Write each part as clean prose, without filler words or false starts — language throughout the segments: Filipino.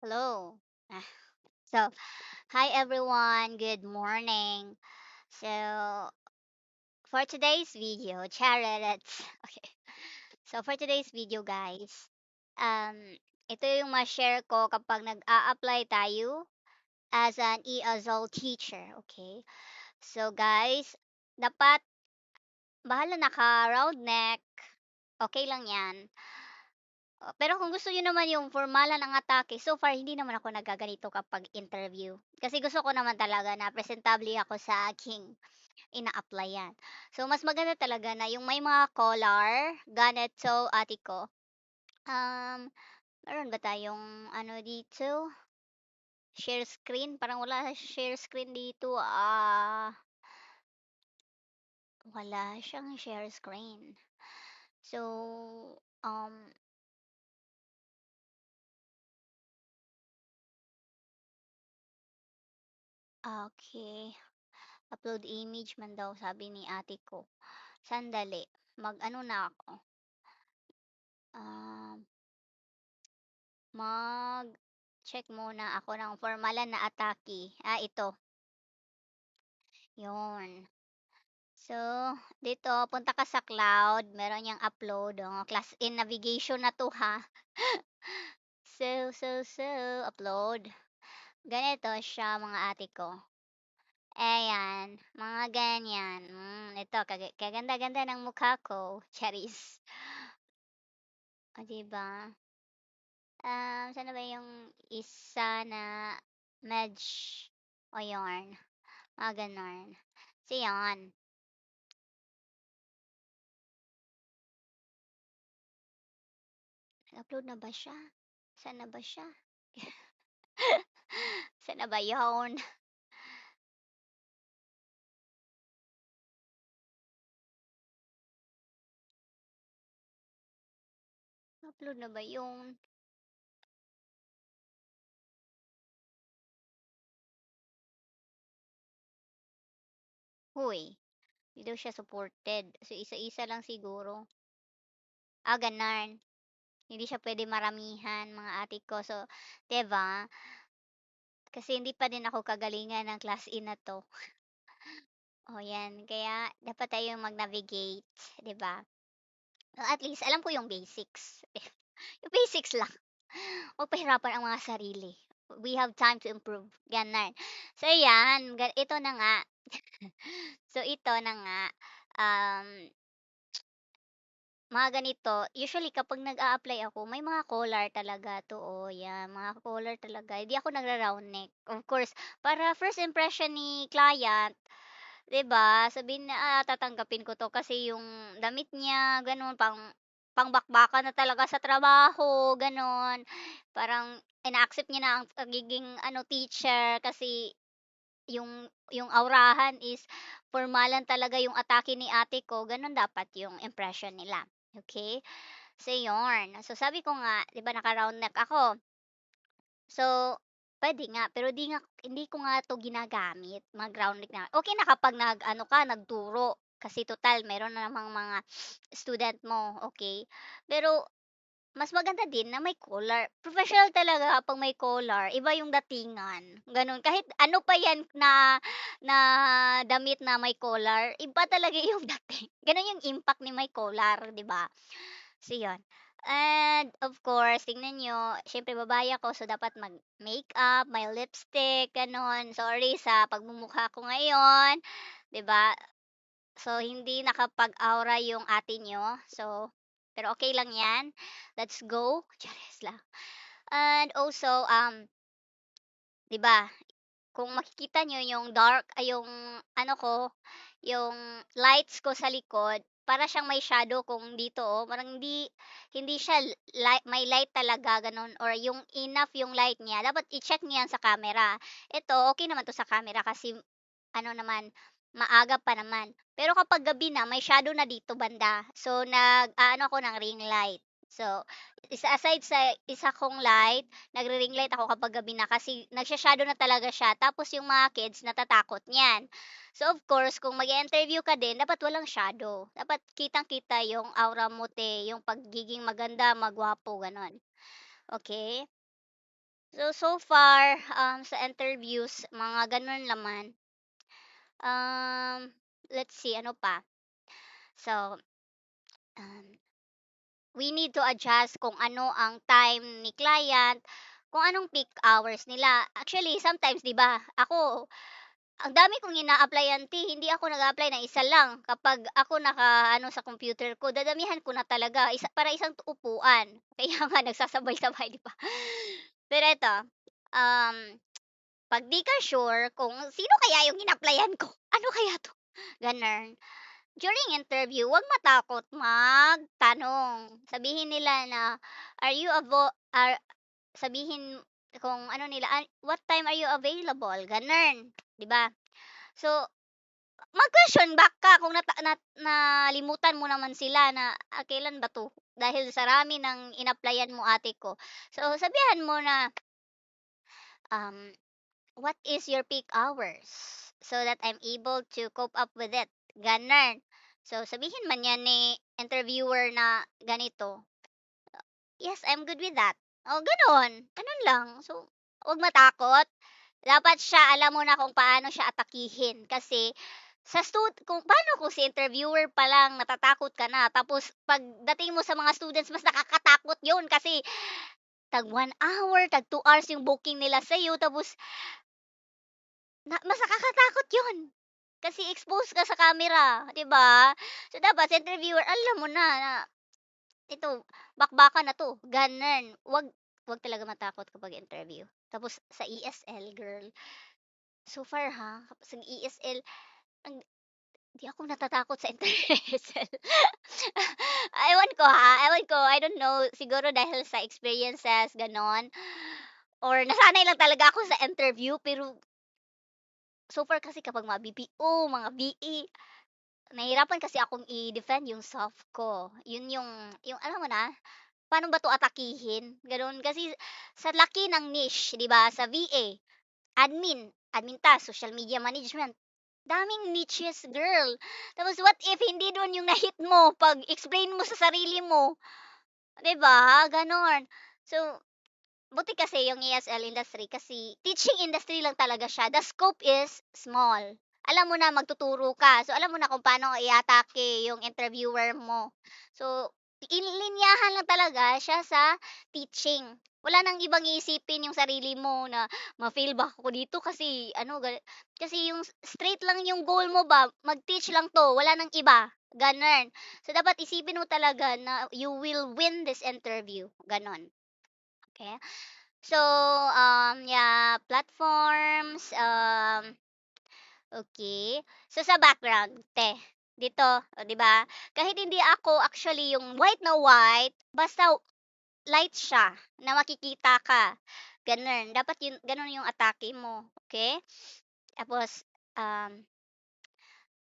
Hello. Ah, So, hi everyone. Good morning. So, for today's video, chararets. Okay. So, for today's video, guys, um, ito yung ma-share ko kapag nag-a-apply tayo as an ESL teacher. Okay. So, guys, dapat bahala naka-round neck. Okay lang yan. Pero kung gusto niyo naman yung formalan ang atake, so far hindi naman ako naggaganito kapag interview. Kasi gusto ko naman talaga na presentable ako sa aking ina-applyan. So, mas maganda talaga na yung may mga collar, ganito, ate ko. Um, meron ba tayong ano dito? Share screen? Parang wala share screen dito. Wala siyang share screen. So, okay. Upload image man daw sabi ni ate ko. Sandali, mag-ano na ako, um, mag-check muna ako ng formalan na atake. Ito, yun. So, dito, punta ka sa cloud, meron yang upload, class in navigation na to ha. So, upload. Ganito siya mga ate ko. Ayan, mga ganyan. Ito, kaganda-ganda ng mukha ko. Charis. O, diba? Saan na ba yung isa na medj o yarn? Mga ganon. So, yun. Nag-upload na ba siya? Saan na ba siya? Saan na ba yun? Upload na ba yun? Huy, hindi daw siya supported. So, isa-isa lang siguro. Ganon. Hindi siya pwede maramihan, mga ate ko. So, 'di ba? Kasi hindi pa din ako kagalingan ng class E na 'to. O, yan. Kaya, dapat tayong mag-navigate, 'di ba? At least, alam ko yung basics. Yung basics lang. Huwag pahirapan ang mga sarili. We have time to improve. Ganun. So, yan. Ito na nga. So, ito na nga. Um, mga ganito, usually kapag nag-a-apply ako, may mga collar talaga to. Oh, yan. Mga collar talaga. Hindi ako nagra-round neck. Of course, para first impression ni client, 'di ba? Sabihin na, tatanggapin ko 'to kasi yung damit niya gano'n, pangbakbakan na talaga sa trabaho, gano'n. Parang ina-accept niya na ang pagiging ano, teacher kasi yung aurahan is formalan talaga yung atake ni ate ko, gano'n dapat yung impression nila, okay. So, yun. So, sabi ko nga, 'di ba naka-round neck ako. So, puwede nga, pero hindi ko nga 'to ginagamit, mag-ground neck na. Okey na kapag nag-ano ka, nagturo, kasi tutal meron na namang mga student mo, okey. Pero mas maganda din na may collar. Professional talaga kapag may collar, iba yung datingan, gano'n. Kahit ano pa 'yan na na damit na may collar, iba talaga yung dating. Gano'n yung impact ni may collar, 'di ba? So, yun. And of course, tingnan niyo, siyempre babae ako, so dapat mag-makeup, may lipstick, gano'n. Sorry sa pagmumukha ko ngayon, 'di ba? So, hindi nakapag-aura yung ate niyo. So, pero okay lang 'yan. Let's go. Charis lang. And also, 'di ba, kung makikita niyo yung yung ano ko, yung lights ko sa likod, para siyang may shadow kung dito, parang hindi siya may light talaga gano'n or yung enough yung light niya. Dapat i-check niyo 'yan sa camera. Ito, okay naman 'to sa camera kasi ano naman, maaga pa naman. Pero kapag gabi na, may shadow na dito banda. So, nag-aano ako ng ring light. So, aside sa isa kong light, nagre-ring light ako kapag gabi na kasi nagsha-shadow na talaga siya. Tapos yung mga kids natatakot niyan. So, of course, kung mag-i-interview ka din, dapat walang shadow. Dapat kitang-kita yung aura mo, te, yung pagiging maganda, magwapo, gano'n. Okay? So far, sa interviews, mga gano'n naman. Um, let's see, ano pa? So, um, we need to adjust kung ano ang time ni client, kung anong peak hours nila. Actually, sometimes, 'di ba, ako, ang dami kong ina-applyan, hindi ako nag-a-apply ng isa lang. Kapag ako naka-ano sa computer ko, dadamihan ko na talaga, para isang upuan. Kaya nga nagsasabay-sabay, 'di ba? Pero ito, um, 'pag 'di ka sure kung sino kaya yung in-applyan ko, ano kaya 'to, gano'n. During interview, 'wag matakot magtanong. Sabihin nila na, "Are you sabihin kung ano nila, "What time are you available?" Gano'n, 'di ba? So, mag-question back ka kung nalimutan mo naman sila na, kailan ba 'to? Dahil sa rami ng in-applyan mo, ate ko. So, sabihan mo na, um, "What is your peak hours? So that I'm able to cope up with it." Gano'n. So, sabihin man 'yan ni interviewer na ganito, "Yes, I'm good with that." Oh, gano'n. Gano'n lang. So, 'wag matakot. Dapat siya alam mo na kung paano siya atakihin kasi kung paano kung si interviewer pa lang natatakot ka na tapos pagdating mo sa mga students mas nakakatakot 'yun kasi tag 1 hour, tag 2 hours yung booking nila sa'yo tapos mas nakakatakot 'yun. Kasi exposed ka sa camera, 'di ba? So, dapat sa interviewer alam mo na ito, bakbakan na 'to, gano'n. 'Wag talaga matakot kapag interview. Tapos sa ESL, girl, so far ha, sa ESL, ang 'di ako natatakot sa ESL. Ewan ko ha, ewan ko, I don't know, siguro dahil sa experiences, gano'n, or nasanay lang talaga ako sa interview, pero so far kasi kapag mga BPO, mga VA, nahihirapan kasi akong i-defend yung self ko. Yun yung alam mo na, paano ba 'to atakihin, gano'n. Kasi sa laki ng niche, 'di ba, sa VA, admin task, social media management, daming niches, girl. Tapos what if hindi dun yung na-hit mo 'pag explain mo sa sarili mo, 'di ba, gano'n. So, buti kasi yung ESL industry kasi teaching industry lang talaga siya. The scope is small. Alam mo na magtuturo ka. So, alam mo na kung paano i-atake yung interviewer mo. So, linyahan lang talaga siya sa teaching. Wala nang ibang iisipin yung sarili mo na ma-fail ba ako dito kasi ano, kasi yung straight lang yung goal mo ba, mag-teach lang 'to, wala nang iba, gano'n. So, dapat isipin mo talaga na you will win this interview, gano'n. Okay. So, yeah, platforms, okay. So, sa background, dito, oh, 'di ba? Kahit hindi ako actually yung white na white, basta light siya na makikita ka, gano'n. Dapat yun gano'n yung atake mo, okay. Tapos, um,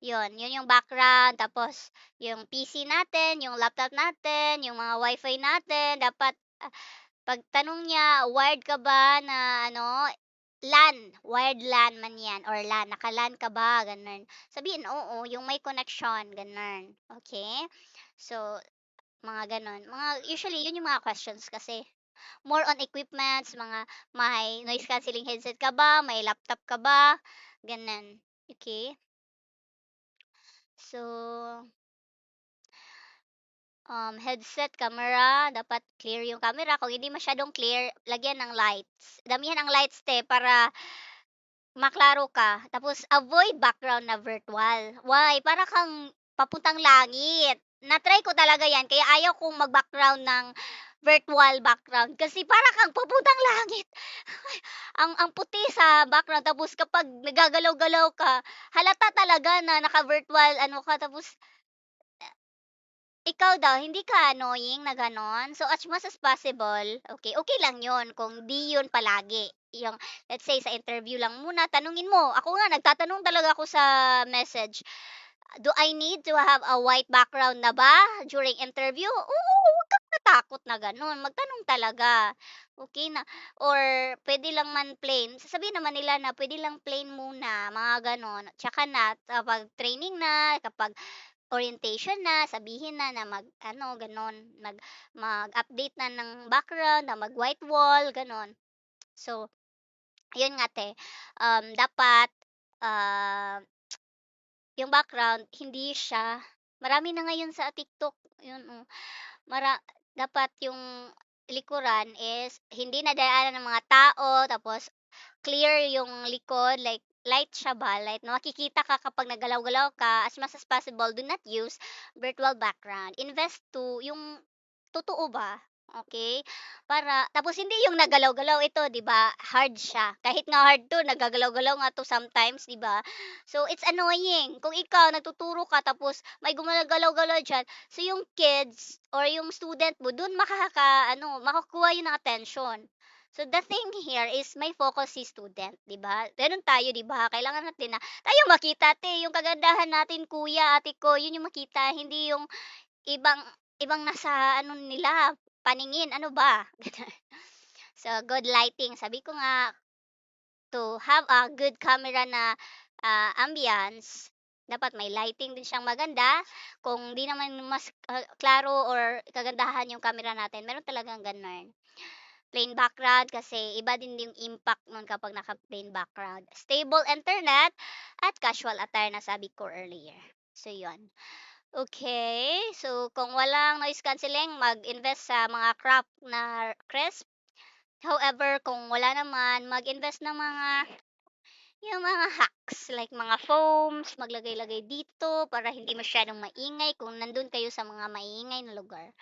yun yung background, tapos yung PC natin, yung laptop natin, yung mga wifi natin, dapat, pagtanong niya, "Wired ka ba na ano, LAN, wired LAN man 'yan or LAN, naka-LAN ka ba?" Gano'n. Sabihin, "Oo," yung may connection, gano'n, okay. So, mga gano'n. Usually, yun yung mga questions kasi. More on equipments, mga may noise cancelling headset ka ba, may laptop ka ba, gano'n, okay. So, headset, camera, dapat clear yung camera. Kung hindi masyadong clear, lagyan ng lights. Damihan ang lights, para maklaro ka. Tapos avoid background na virtual. Why? Para kang papuntang langit. Na-try ko talaga 'yan kaya ayaw kong mag-background ng virtual background kasi para kang papuntang langit. Ang puti sa background tapos kapag nagagalaw-galaw ka, halata talaga na naka-virtual ano ka tapos ikaw daw hindi ka annoying na gano'n? So, as much as possible, okay, okay lang 'yun kung 'di 'yun palagi. Yung let's say sa interview lang muna tanungin mo, ako nga nagtatanong talaga ako sa message, "Do I need to have a white background na ba during interview?" Oo, huwag kang matakot na gano'n, magtanong talaga, okay na. Or puwede lang man plain, sasabihin naman nila na puwede lang plain muna, mga gano'n. Tsaka na kapag training na, kapag orientation na, sabihin na na mag-ano, gano'n, mag-update na ng background, na mag-white wall, gano'n. So, yun nga te, dapat, ah, yung background hindi siya marami na ngayon sa TikTok, yun, dapat yung likuran is hindi nadadaanan ng mga tao tapos clear yung likod, like light siya ba, light na makikita ka kapag naggalaw-galaw ka. As much as possible, do not use virtual background. Invest to yung totoo ba, okay. Para tapos hindi yung nagalaw-galaw, ito 'di ba, hard siya. Kahit nga hard 'to, nagagalaw-galaw nga 'to sometimes, 'di ba? So, it's annoying kung ikaw nagtuturo ka tapos may gumagalaw-galaw diyan, so yung kids or yung student mo dun makaka-ano, makakuha yun ng attention. So, the thing here is may focus si student, 'di ba? Gano'n tayo, 'di ba? Kailangan natin na tayo makita 'te, yung kagandahan natin kuya, ate ko, yun yung makita, hindi yung ibang ibang nasa ano nila, paningin, ano ba? So, good lighting. Sabi ko nga, to have a good camera na, ambience, dapat may lighting din siyang maganda. Kung 'di naman mas, klaro or kagandahan yung camera natin, meron talagang gano'n. Plain background kasi iba din yung impact nun kapag naka-plain background. Stable internet at casual attire na sabi ko earlier. So, yun. Okay, so kung walang noise cancelling, mag-invest sa mga crop na crisp. However, kung wala naman, mag-invest ng mga yung mga hacks like mga foams, maglagay-lagay dito para hindi masyadong maingay kung nandun kayo sa mga maingay na lugar.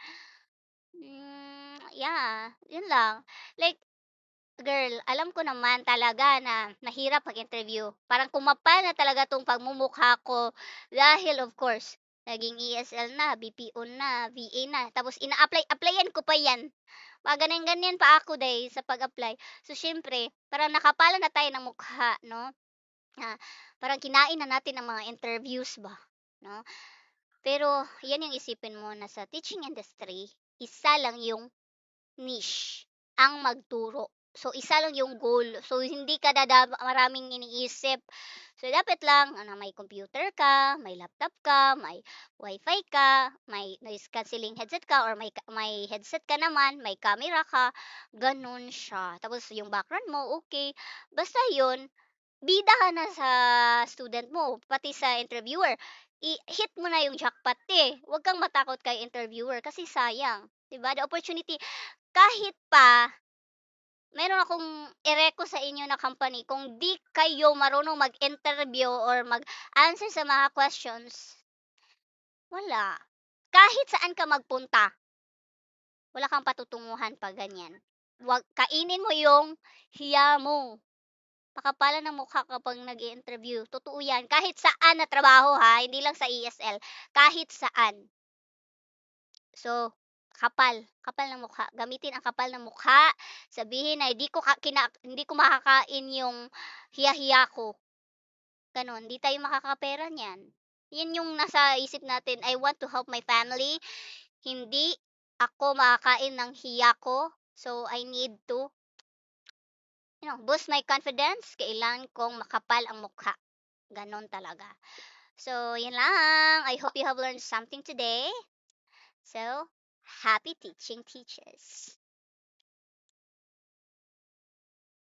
Yeah, yun lang. Like, girl, alam ko naman talaga na mahirap mag-interview. Parang kumapal na talaga 'tong pagmumukha ko dahil of course, naging ESL na, BPO na, VA na, tapos applyan ko pa 'yan. Ganyan pa ako day sa pag-apply. So, siyempre parang nakapalan na tayo ng mukha 'no, ah, parang kinain na natin ang mga interviews ba, 'no? Pero 'yan yung isipin mo na sa teaching industry, isa lang yung niche ang magturo. So, isa lang yung goal. So, hindi ka maraming iniisip. So, dapat lang may computer ka, may laptop ka, may wifi ka, may noise cancelling headset ka or may headset ka naman, may camera ka, ganun siya. Tapos yung background mo, okay. Basta yun, bida ka na sa student mo, pati sa interviewer. I-hit mo na yung jackpot eh. Huwag kang matakot kay interviewer kasi sayang. 'Di ba? The opportunity kahit pa meron akong i-reco sa inyo na company, kung 'di kayo marunong mag-interview or mag-answer sa mga questions, wala. Kahit saan ka magpunta, wala kang patutunguhan 'pag ganyan. Kainin mo yung hiya mo. Pakapalan ng mukha kapag nag-i-interview, totoo 'yan. Kahit saan na trabaho ha, hindi lang sa ESL, kahit saan. So, kapal ng mukha. Gamitin ang kapal ng mukha, sabihin na hindi ko makakain yung hiya-hiya ko, gano'n. Hindi tayo makakapera niyan. 'Yun yung nasa isip natin, I want to help my family, hindi ako makakain ng hiya ko. So, I need to, boost my confidence, kailangan kong makapal ang mukha, gano'n talaga. So, 'yun lang. I hope you have learned something today. So, happy teaching, teachers.